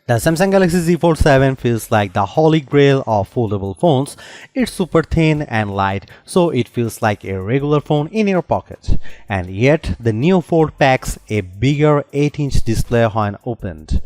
The Samsung Galaxy Z Fold 7 feels like the holy grail of foldable phones. It's super thin and light, so it feels like a regular phone in your pocket. And yet, the new Fold packs a bigger 8-inch display when opened.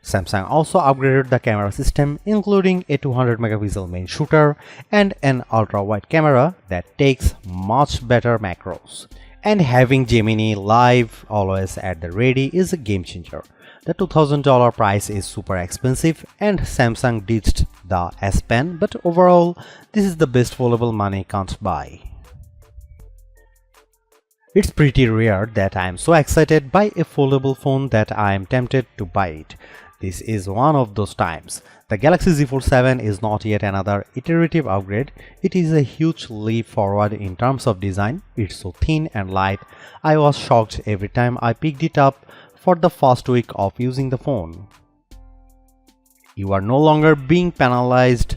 Samsung also upgraded the camera system, including a 200 megapixel main shooter and an ultra-wide camera that takes much better macros. And having Gemini Live always at the ready is a game changer. The $2000 price is super expensive and Samsung ditched the S Pen, but overall, this is the best foldable money can't buy. It's pretty rare that I am so excited by a foldable phone that I am tempted to buy it. This is one of those times. The Galaxy Z Fold 7 is not yet another iterative upgrade. It is a huge leap forward in terms of design. It's so thin and light. I was shocked every time I picked it up for the first week of using the phone. You are no longer being penalized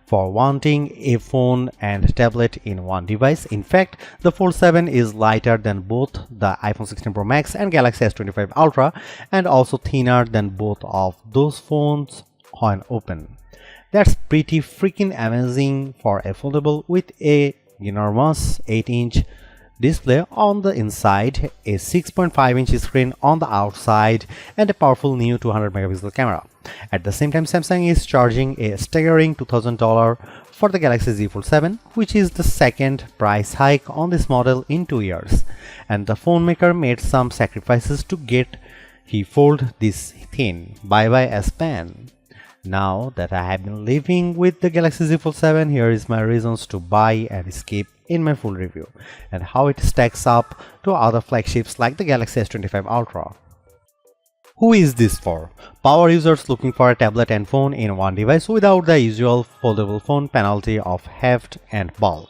for wanting a phone and tablet in one device. In fact, the Fold 7 is lighter than both the iPhone 16 Pro Max and Galaxy S25 Ultra and also thinner than both of those phones when open. That's pretty freaking amazing for a foldable with a enormous 8-inch display on the inside, a 6.5-inch screen on the outside, and a powerful new 200 megapixel camera. At the same time, Samsung is charging a staggering $2000 for the Galaxy Z Fold 7, which is the second price hike on this model in 2 years. And the phone maker made some sacrifices to get he fold this thin. Bye bye S Pen. Now that I have been living with the Galaxy Z Fold 7, here is my reasons to buy and skip in my full review, and how it stacks up to other flagships like the Galaxy S25 Ultra. Who is this for? Power users looking for a tablet and phone in one device without the usual foldable phone penalty of heft and bulk.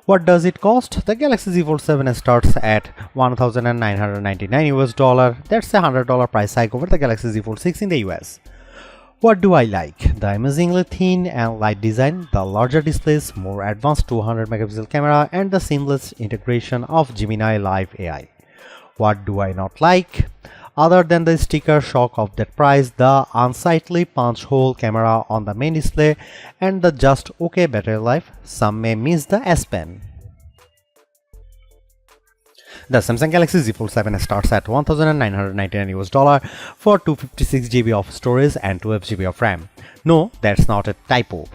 What does it cost? The Galaxy Z Fold 7 starts at $1,999 US. That's a $100 price hike over the Galaxy Z Fold 6 in the US. What do I like? The amazingly thin and light design, the larger displays, more advanced 200 megapixel camera, and the seamless integration of Gemini Live AI. What do I not like? Other than the sticker shock of that price, the unsightly punch hole camera on the main display, and the just okay battery life, some may miss the S Pen. The Samsung Galaxy Z Fold 7 starts at $1,999 US for 256 GB of storage and 12 GB of RAM. No, that's not a typo.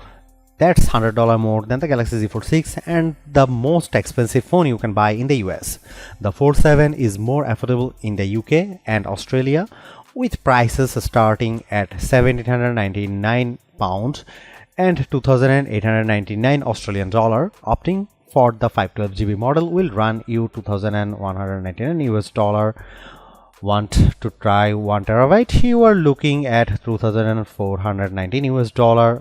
That's $100 more than the Galaxy Z Fold 6 and the most expensive phone you can buy in the US. The Fold 7 is more affordable in the UK and Australia, with prices starting at £1,799 and $2,899 Australian dollar. Opting for the 512 GB model will run you $2,199 US. Want to try 1 terabyte? You are looking at $2,419 US,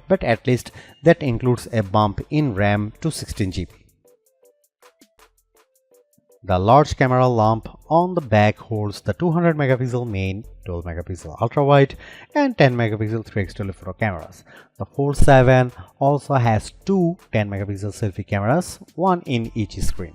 but at least that includes a bump in RAM to 16 GB. The large camera lamp on the back holds the 200 megapixel main, 12 megapixel ultra wide, and 10 megapixel 3x telephoto cameras. The Fold 7 also has two 10 megapixel selfie cameras, one in each screen.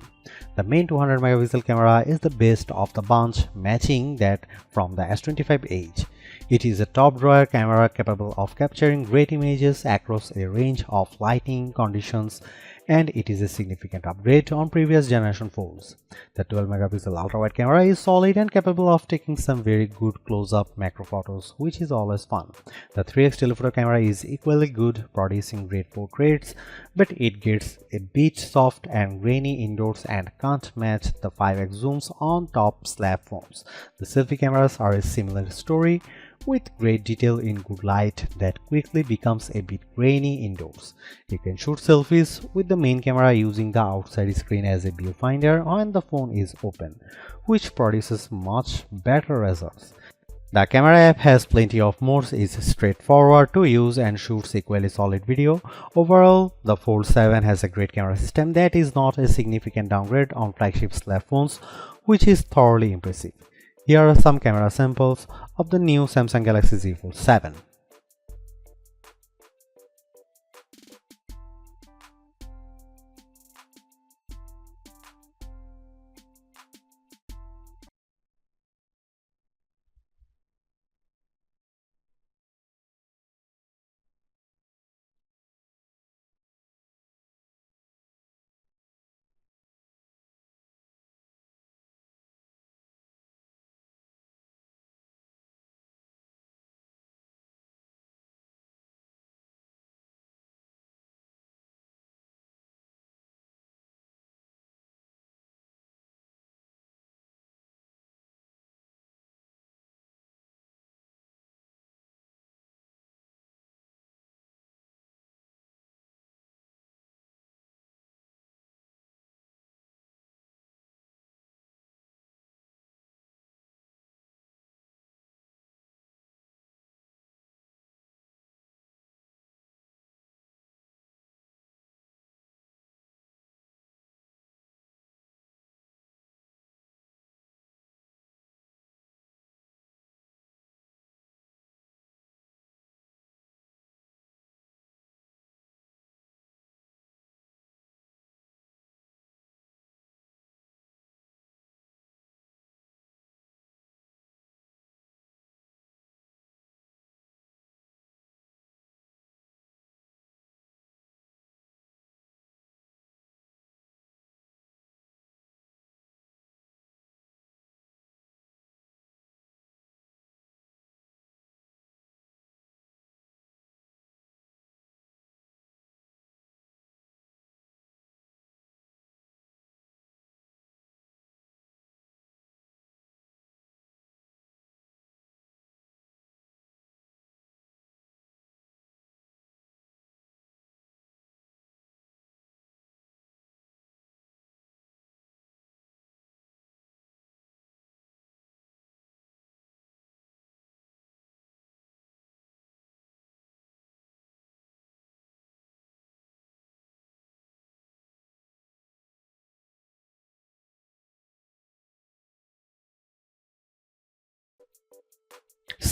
The main 200 megapixel camera is the best of the bunch, matching that from the S25 Edge. It is a top drawer camera capable of capturing great images across a range of lighting conditions, and it is a significant upgrade on previous generation phones. The 12 megapixel ultra-wide camera is solid and capable of taking some very good close-up macro photos, which is always fun. The 3x telephoto camera is equally good, producing great portraits, but it gets a bit soft and grainy indoors and can't match the 5x zooms on top slab phones. The selfie cameras are a similar story, with great detail in good light that quickly becomes a bit grainy indoors. You can shoot selfies with the main camera using the outside screen as a viewfinder when the phone is open, which produces much better results. The camera app has plenty of modes, is straightforward to use, and shoots equally solid video. Overall, the Fold 7 has a great camera system that is not a significant downgrade on flagship slab phones, which is thoroughly impressive. Here are some camera samples of the new Samsung Galaxy Z Fold 7.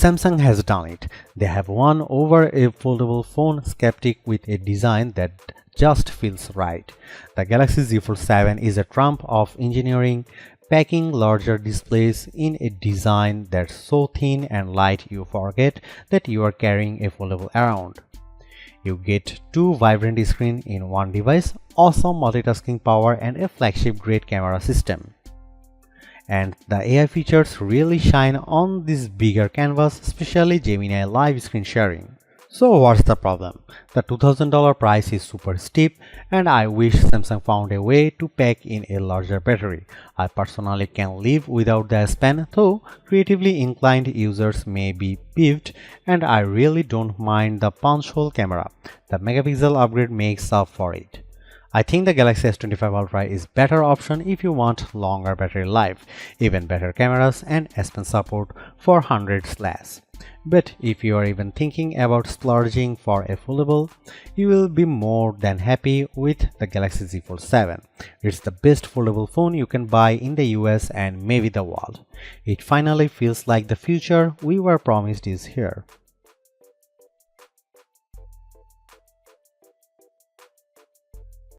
Samsung has done it. They have won over a foldable phone skeptic with a design that just feels right. The Galaxy Z Fold 7 is a trump of engineering, packing larger displays in a design that's so thin and light you forget that you are carrying a foldable around. You get two vibrant screens in one device, awesome multitasking power, and a flagship-grade camera system. And the AI features really shine on this bigger canvas, especially Gemini live screen sharing. So what's the problem? The $2000 price is super steep, and I wish Samsung found a way to pack in a larger battery. I personally can live without the S Pen, though creatively inclined users may be peeved, and I really don't mind the punch hole camera. The megapixel upgrade makes up for it. I think the Galaxy S25 Ultra is better option if you want longer battery life, even better cameras, and S Pen support for hundreds less. But if you are even thinking about splurging for a foldable, you will be more than happy with the Galaxy Z Fold 7. It's the best foldable phone you can buy in the US and maybe the world. It finally feels like the future we were promised is here.